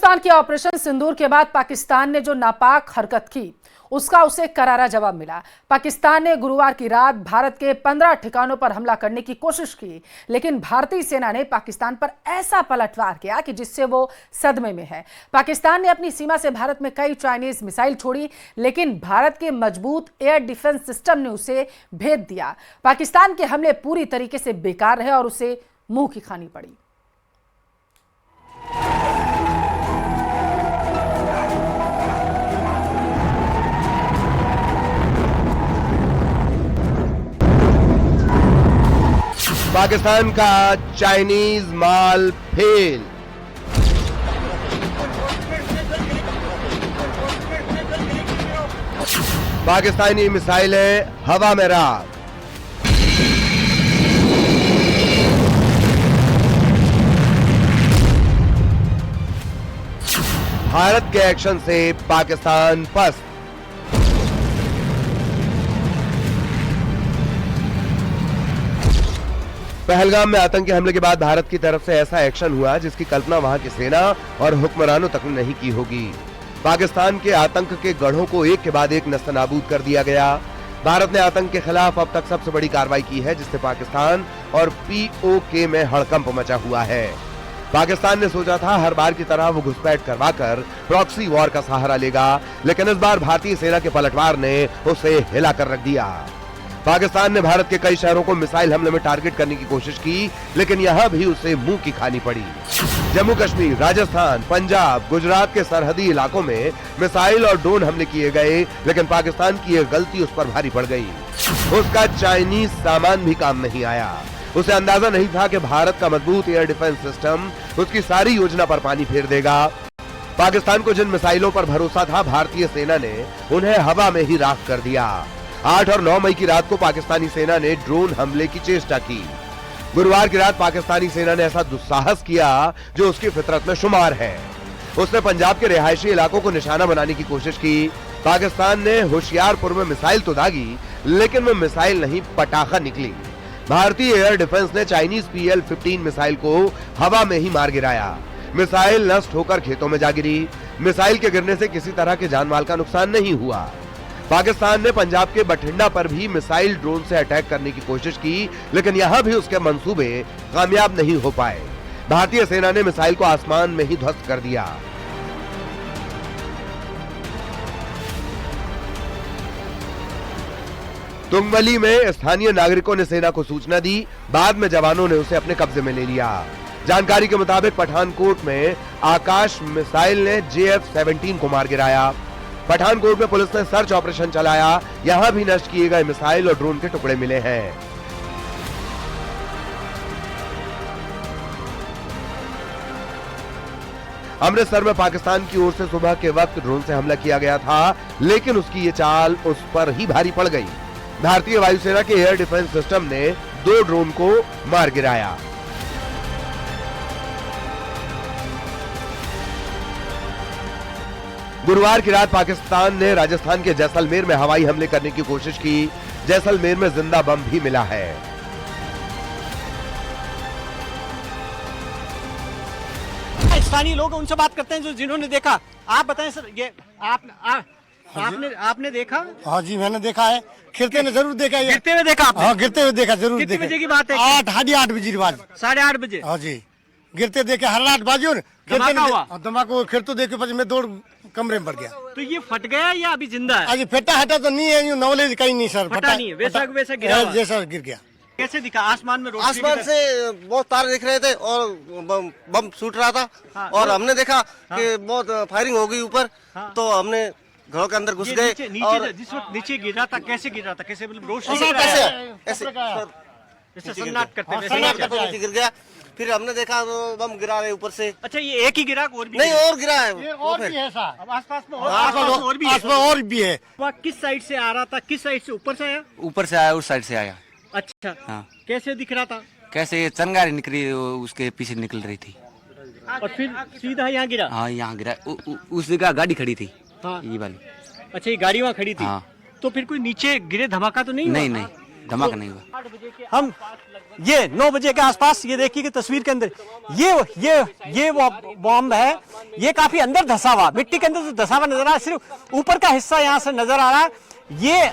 हिंदुस्तान के ऑपरेशन सिंदूर के बाद पाकिस्तान ने जो नापाक हरकत की उसका उसे करारा जवाब मिला। पाकिस्तान ने गुरुवार की रात भारत के 15 ठिकानों पर हमला करने की कोशिश की, लेकिन भारतीय सेना ने पाकिस्तान पर ऐसा पलटवार किया कि जिससे वो सदमे में है। पाकिस्तान ने अपनी सीमा से भारत में कई चाइनीज मिसाइल छोड़ी, लेकिन भारत के मजबूत एयर डिफेंस सिस्टम ने उसे भेद दिया। पाकिस्तान के हमले पूरी तरीके से बेकार रहे और उसे मुंह की खानी पड़ी। पाकिस्तान का चाइनीज माल फेल। पाकिस्तानी मिसाइलें हवा में राख। भारत के एक्शन से पाकिस्तान पस्त। पहलगाम में आतंकी हमले के बाद भारत की तरफ से ऐसा एक्शन हुआ जिसकी कल्पना वहां की सेना और हुक्मरानों तक ने नहीं की होगी। पाकिस्तान के आतंक के गढ़ों को एक के बाद एक नस्तनाबूद कर दिया गया। भारत ने आतंक के खिलाफ अब तक सबसे बड़ी कार्रवाई की है, जिससे पाकिस्तान और पीओके में हड़कंप मचा हुआ है। पाकिस्तान ने सोचा था हर बार की तरह वो घुसपैठ करवाकर प्रॉक्सी वॉर का सहारा लेगा, लेकिन इस बार भारतीय सेना के पलटवार ने उसे हिला कर रख दिया। पाकिस्तान ने भारत के कई शहरों को मिसाइल हमले में टारगेट करने की कोशिश की, लेकिन यहां भी उसे मुंह की खानी पड़ी। जम्मू कश्मीर, राजस्थान, पंजाब, गुजरात के सरहदी इलाकों में मिसाइल और ड्रोन हमले किए गए, लेकिन पाकिस्तान की यह गलती उस पर भारी पड़ गई। उसका चाइनीज सामान भी काम नहीं आया। उसे अंदाजा नहीं था कि भारत का मजबूत एयर डिफेंस सिस्टम उसकी सारी योजना पर पानी फेर देगा। पाकिस्तान को जिन मिसाइलों पर भरोसा था, भारतीय सेना ने उन्हें हवा में ही राख कर दिया। 8 और 9 मई की रात को पाकिस्तानी सेना ने ड्रोन हमले की चेष्टा की। गुरुवार की रात पाकिस्तानी सेना ने ऐसा दुस्साहस किया जो उसकी फितरत में शुमार है। उसने पंजाब के रिहायशी इलाकों को निशाना बनाने की कोशिश की। पाकिस्तान ने होशियारपुर में मिसाइल तो दागी, लेकिन वो मिसाइल नहीं, पटाखा निकली। भारतीय एयर डिफेंस ने चाइनीज PL-15 मिसाइल को हवा में ही मार गिराया। मिसाइल नष्ट होकर खेतों में जा गिरी। मिसाइल के गिरने से किसी तरह के जानमाल का नुकसान नहीं हुआ। पाकिस्तान ने पंजाब के बठिंडा पर भी मिसाइल ड्रोन से अटैक करने की कोशिश की, लेकिन यहां भी उसके मंसूबे कामयाब नहीं हो पाए। भारतीय सेना ने मिसाइल को आसमान में ही ध्वस्त कर दिया। तुंगमली में स्थानीय नागरिकों ने सेना को सूचना दी। बाद में जवानों ने उसे अपने कब्जे में ले लिया। जानकारी के मुताबिक पठानकोट में आकाश मिसाइल ने JF-17 को मार गिराया। पठानकोट में पुलिस ने सर्च ऑपरेशन चलाया। यहां भी नष्ट किए गए मिसाइल और ड्रोन के टुकड़े मिले हैं। अमृतसर में पाकिस्तान की ओर से सुबह के वक्त ड्रोन से हमला किया गया था, लेकिन उसकी ये चाल उस पर ही भारी पड़ गई। भारतीय वायुसेना के एयर डिफेंस सिस्टम ने 2 ड्रोन को मार गिराया। गुरुवार की रात पाकिस्तान ने राजस्थान के जैसलमेर में हवाई हमले करने की कोशिश की। जैसलमेर में जिंदा बम भी मिला है। स्थानीय लोग उनसे बात करते हैं जो जिन्होंने देखा। आप बताएं सर, ये आपने देखा? हाँ जी, मैंने देखा है। गिरते ने जरूर देखा है। गिरते हुए देखा आपने? हाँ, गिरते हुए देखा, जरूर देखा। कितने बजे की बात है? 8, 8:30 बजे की बात। 8:30 बजे? हाँ जी, गिरते देखे हरलाट बाजू धमाका खिड़तो देखे પછી मैं दौड़ कमरे में बढ़ गया। तो ये फट गया या अभी जिंदा है? अभी फटा हटा तो नहीं है, यूं नॉलेज कहीं नहीं सर। फटा नहीं है, वैसा गिरा हुआ है। जैसा गिर गया। कैसे दिखा? आसमान में रोशनी? आसमान से बहुत तार दिख रहे थे और बम छूट रहा था। हाँ, और हमने देखा कि बहुत फायरिंग हो गई ऊपर। तो हमने घरों के अंदर घुस गए। नीचे जिस वक्त नीचे गिरा था, कैसे गिरा था? कैसे मतलब रोशनी ऐसे सन्नाट करते गिर गया। फिर हमने देखा तो बम गिरा रहे ऊपर से। अच्छा, ये एक ही गिरा और भी? नहीं, और गिरा है। और भी है सर। अब आसपास में और भी है। वह किस साइड से आ रहा था? किस साइड से? ऊपर से आया? ऊपर से आया, उस साइड से आया। अच्छा, हाँ। कैसे दिख रहा था? कैसे ये चंगारी निकली, उसके पीछे निकल रही थी और फिर सीधा यहाँ गिरा? हाँ, यहाँ गिरा। उस जगह गाड़ी खड़ी थी। हाँ, ये वाली। अच्छा, ये गाड़ी वहाँ खड़ी थी। हाँ। तो फिर कोई नीचे गिरे धमाका तो नहीं? नहीं, नहीं। धमाका नहीं हुआ। हम ये 9 बजे के आसपास ये देखिए कि तस्वीर के अंदर ये वो बॉम्ब है, ये काफी अंदर धसा हुआ, मिट्टी के अंदर तो धसा हुआ नजर आ रहा है, सिर्फ ऊपर का हिस्सा यहाँ से नजर आ रहा है। ये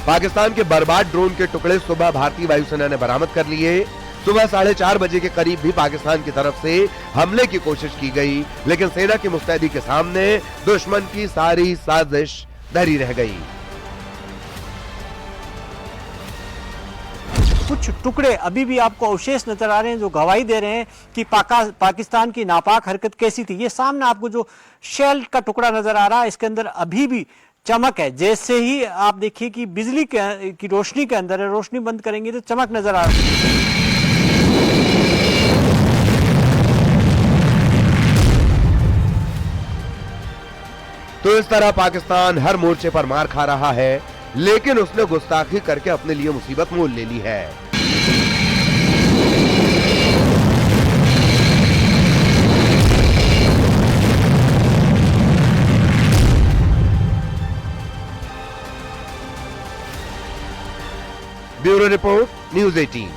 पाकिस्तान के बर्बाद ड्रोन के टुकड़े सुबह भारतीय वायुसेना ने बरामद कर लिए। सुबह 4:30 बजे के करीब भी पाकिस्तान की तरफ से हमले की कोशिश की गई, लेकिन सेना की मुस्तैदी के सामने दुश्मन की सारी साजिश धरी रह गई। कुछ टुकड़े अभी भी आपको अवशेष नजर आ रहे हैं जो गवाही दे रहे हैं कि पाकिस्तान की नापाक हरकत कैसी थी। ये सामने आपको जो शेल का टुकड़ा नजर आ रहा है, इसके अंदर अभी भी चमक है। जैसे ही आप देखिए कि बिजली की रोशनी के अंदर है, रोशनी बंद करेंगे तो चमक नजर आ रहा है। तो इस तरह पाकिस्तान हर मोर्चे पर मार खा रहा है, लेकिन उसने गुस्ताखी करके अपने लिए मुसीबत मोल ले ली है। Bureau report, news 18।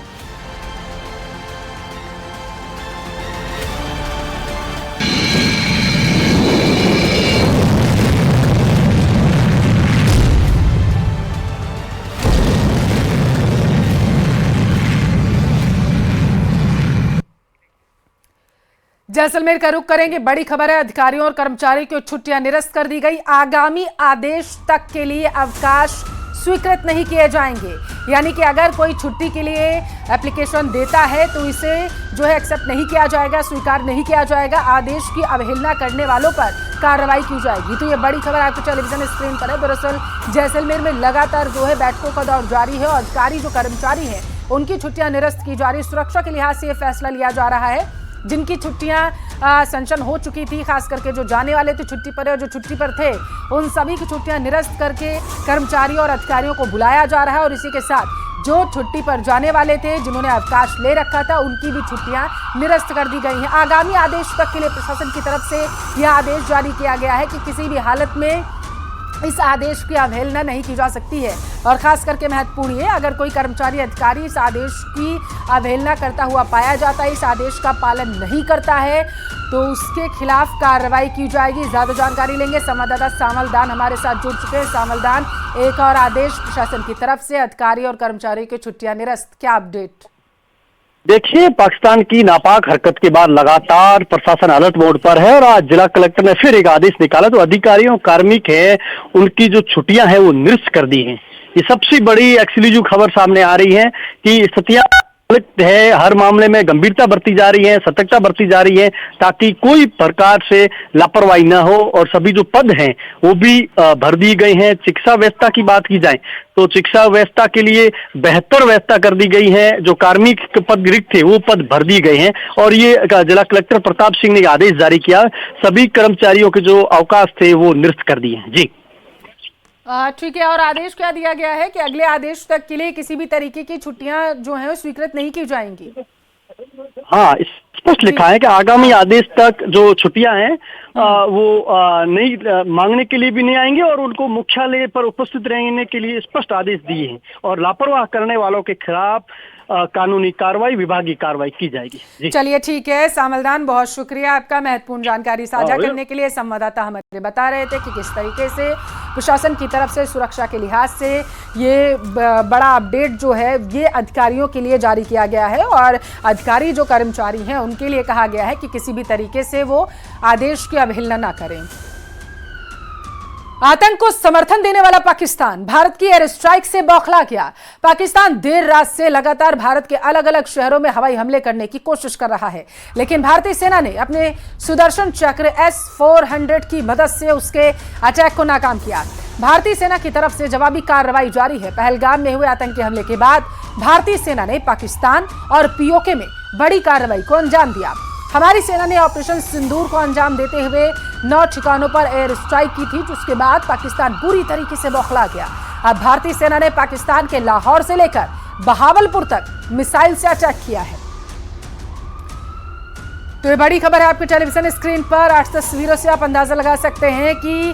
जैसलमेर का रुख करेंगे। बड़ी खबर है, अधिकारियों और कर्मचारियों की छुट्टियां निरस्त कर दी गई। आगामी आदेश तक के लिए अवकाश स्वीकृत नहीं किए जाएंगे। यानी कि अगर कोई छुट्टी के लिए एप्लीकेशन देता है तो इसे जो है एक्सेप्ट नहीं किया जाएगा, स्वीकार नहीं किया जाएगा। आदेश की अवहेलना करने वालों पर कार्रवाई की जाएगी। तो ये बड़ी खबर आपको टेलीविजन स्क्रीन पर है। दरअसल जैसलमेर में लगातार जो है बैठकों का दौर जारी है और अधिकारी जो कर्मचारी हैं उनकी छुट्टियां निरस्त की जा रही। सुरक्षा के लिहाज से यह फैसला लिया जा रहा है। जिनकी छुट्टियां सैंक्शन हो चुकी थी, खास करके जो जाने वाले थे छुट्टी पर और जो छुट्टी पर थे, उन सभी की छुट्टियां निरस्त करके कर्मचारियों और अधिकारियों को बुलाया जा रहा है। और इसी के साथ जो छुट्टी पर जाने वाले थे, जिन्होंने अवकाश ले रखा था, उनकी भी छुट्टियां निरस्त कर दी गई हैं। आगामी आदेश तक के लिए प्रशासन की तरफ से यह आदेश जारी किया गया है कि किसी भी हालत में इस आदेश की अवहेलना नहीं की जा सकती है। और खास करके महत्वपूर्ण ये, अगर कोई कर्मचारी अधिकारी इस आदेश की अवहेलना करता हुआ पाया जाता है, इस आदेश का पालन नहीं करता है, तो उसके खिलाफ कार्रवाई की जाएगी। ज्यादा जानकारी लेंगे, संवाददाता सामल दान हमारे साथ जुड़ चुके हैं। सामल दान, एक और आदेश प्रशासन की तरफ से, अधिकारी और कर्मचारियों की छुट्टियां निरस्त, क्या अपडेट? देखिए, पाकिस्तान की नापाक हरकत के बाद लगातार प्रशासन अलर्ट मोड पर है और आज जिला कलेक्टर ने फिर एक आदेश निकाला। तो अधिकारियों कार्मिक है उनकी जो छुट्टियां हैं वो निरस्त कर दी हैं। ये सबसे बड़ी एक्सक्लूसिव खबर सामने आ रही है कि स्थितियां है, हर मामले में गंभीरता बरती जा रही है, सतर्कता बरती जा रही है, ताकि कोई प्रकार से लापरवाही ना हो। और सभी जो पद हैं वो भी भर दिए गए हैं। चिकित्सा व्यवस्था की बात की जाए तो चिकित्सा व्यवस्था के लिए बेहतर व्यवस्था कर दी गई है। जो कार्मिक पद रिक्त थे वो पद भर दिए गए हैं। और ये जिला कलेक्टर प्रताप सिंह ने आदेश जारी किया, सभी कर्मचारियों के जो अवकाश थे वो निरस्त कर दिए हैं। जी ठीक है। और आदेश क्या दिया गया है कि अगले आदेश तक के लिए किसी भी तरीके की छुट्टियां जो हैं स्वीकृत नहीं की जाएंगी? हाँ, स्पष्ट लिखा है कि आगामी आदेश तक जो छुट्टियां हैं वो नहीं मांगने के लिए भी नहीं आएंगे और उनको मुख्यालय पर उपस्थित रहने के लिए स्पष्ट आदेश दिए हैं। और लापरवाह करने वालों के खिलाफ कानूनी कार्रवाई, विभागीय कार्रवाई की जाएगी। चलिए ठीक है सामलदान, बहुत शुक्रिया आपका महत्वपूर्ण जानकारी साझा करने के लिए। संवाददाता हमारे बता रहे थे कि किस तरीके से प्रशासन की तरफ से सुरक्षा के लिहाज से ये बड़ा अपडेट जो है ये अधिकारियों के लिए जारी किया गया है। और अधिकारी जो कर्मचारी हैं उनके लिए कहा गया है कि किसी भी तरीके से वो आदेश की अवहेलना ना करें। आतंक को समर्थन देने वाला पाकिस्तान भारत की एयर स्ट्राइक से बौखला गया। पाकिस्तान देर रात से लगातार भारत के अलग अलग शहरों में हवाई हमले करने की कोशिश कर रहा है, लेकिन भारतीय सेना ने अपने सुदर्शन चक्र S-400 की मदद से उसके अटैक को नाकाम किया। भारतीय सेना की तरफ से जवाबी कार्रवाई जारी है। पहलगाम में हुए आतंकी हमले के बाद भारतीय सेना ने पाकिस्तान और POK में बड़ी कार्रवाई को अंजाम दिया। हमारी सेना ने ऑपरेशन सिंदूर को अंजाम देते हुए 9 ठिकानों पर एयर स्ट्राइक की थी, जिसके बाद पाकिस्तान बुरी तरीके से बौखला गया। अब भारतीय सेना ने पाकिस्तान के लाहौर से लेकर बहावलपुर तक मिसाइल से अटैक किया है। तो ये बड़ी खबर है आपके टेलीविजन स्क्रीन पर। 8 तस्वीरों से आप अंदाजा लगा सकते हैं कि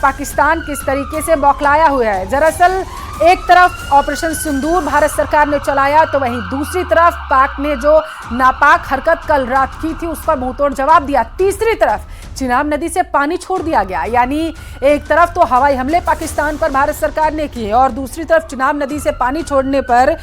पाकिस्तान किस तरीके से बौखलाया हुआ है। दरअसल एक तरफ ऑपरेशन सिंदूर भारत सरकार ने चलाया तो वहीं दूसरी तरफ पाक ने जो नापाक हरकत कल रात की थी उस पर मुंहतोड़ जवाब दिया। तीसरी तरफ चिनाब नदी से पानी छोड़ दिया गया, यानी एक तरफ तो हवाई हमले पाकिस्तान पर भारत सरकार ने किए और दूसरी तरफ चिनाब नदी से पानी छोड़ने पर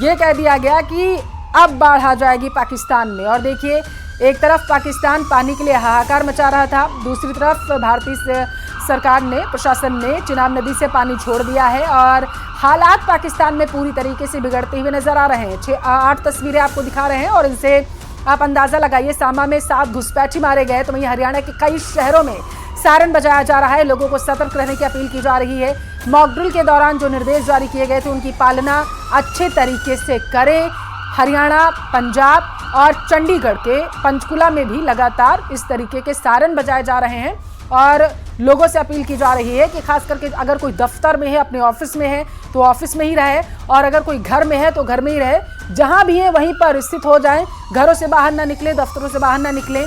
यह कह दिया गया कि अब बाढ़ आ जाएगी पाकिस्तान में। और देखिए, एक तरफ पाकिस्तान पानी के लिए हाहाकार मचा रहा था, दूसरी तरफ भारतीय सरकार ने, प्रशासन ने चिनाब नदी से पानी छोड़ दिया है और हालात पाकिस्तान में पूरी तरीके से बिगड़ते हुए नजर आ रहे हैं। 6-8 तस्वीरें आपको दिखा रहे हैं और इनसे आप अंदाजा लगाइए। सामा में 7 घुसपैठी मारे गए तो वहीं हरियाणा के कई शहरों में सायरन बजाया जा रहा है, लोगों को सतर्क रहने की अपील की जा रही है। मॉक ड्रिल के दौरान जो निर्देश जारी किए गए थे उनकी पालना अच्छे तरीके से करें। हरियाणा, पंजाब और चंडीगढ़ के पंचकुला में भी लगातार इस तरीके के सायरन बजाए जा रहे हैं और लोगों से अपील की जा रही है कि खास करके अगर कोई दफ्तर में है, अपने ऑफिस में है तो ऑफिस में ही रहे और अगर कोई घर में है तो घर में ही रहे, जहां भी है वहीं पर स्थित हो जाएं, घरों से बाहर ना निकले, दफ्तरों से बाहर ना निकलें,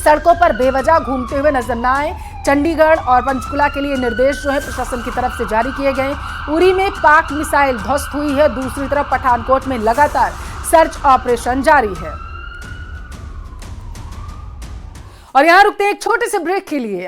सड़कों पर बेवजह घूमते हुए नजर ना आए। चंडीगढ़ और पंचकुला के लिए निर्देश जो है प्रशासन की तरफ से जारी किए गए। उरी में पाक मिसाइल ध्वस्त हुई है, दूसरी तरफ पठानकोट में लगातार सर्च ऑपरेशन जारी है। और यहां रुकते हैं एक छोटे से ब्रेक के लिए।